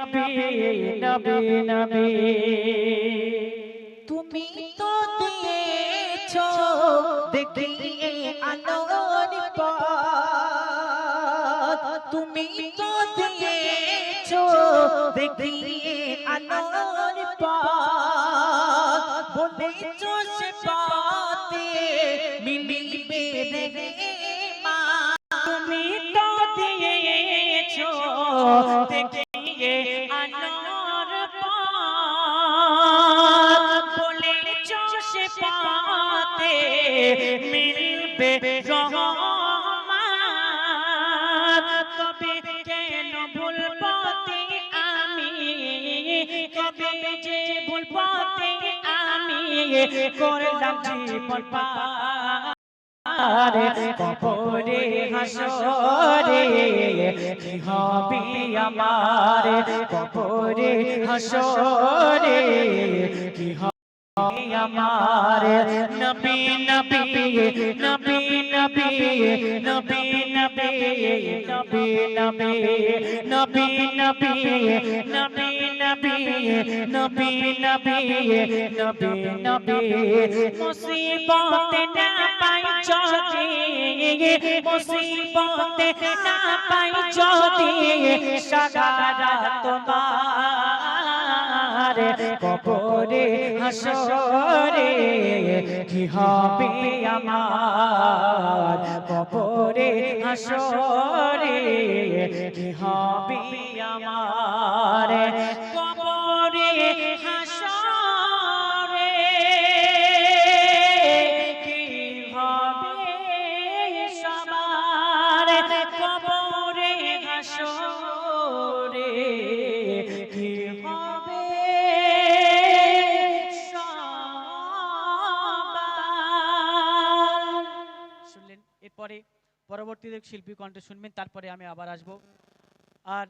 নবী নবী নবী তুমি তো দিয়েছো দেখিয়ে আলোর পথ, তুমি তো দিয়েছো দেখিয়ে আলোর পথ, বলেছো সে পথে মিলিবে রে মা। তুমি তো দিয়েছো দেখিয়ে আলোর পথ, বলেছো সে পথে মিলবে রহমান। কবে কেন ভুলবো আমি, কবে যে ভুলবো আমি, করলাম জীবন পার। কবরে হাসরে কি হবে আমার, কবরে হাসরে কি হবে আমার। নবী নবী নবী নবী নবী নবী নবী নবী নবী নবী নবী নবী নবী নবী নবী নবী মুসিবতে না পাই যদি, মুসিবতে না পাই যদি সাগারা তোমার, কবরে হাসরে কি হবে আমার, কবরে হাসরে কি হবে আমার, কবরে হাসরে কি হবে সবার, কবরে হাসরে কি হবে সবার। শুনলেন, এরপরে পরবর্তীতে শিল্পী কণ্ঠে শুনবেন, তারপরে আমি আবার আসবো। আর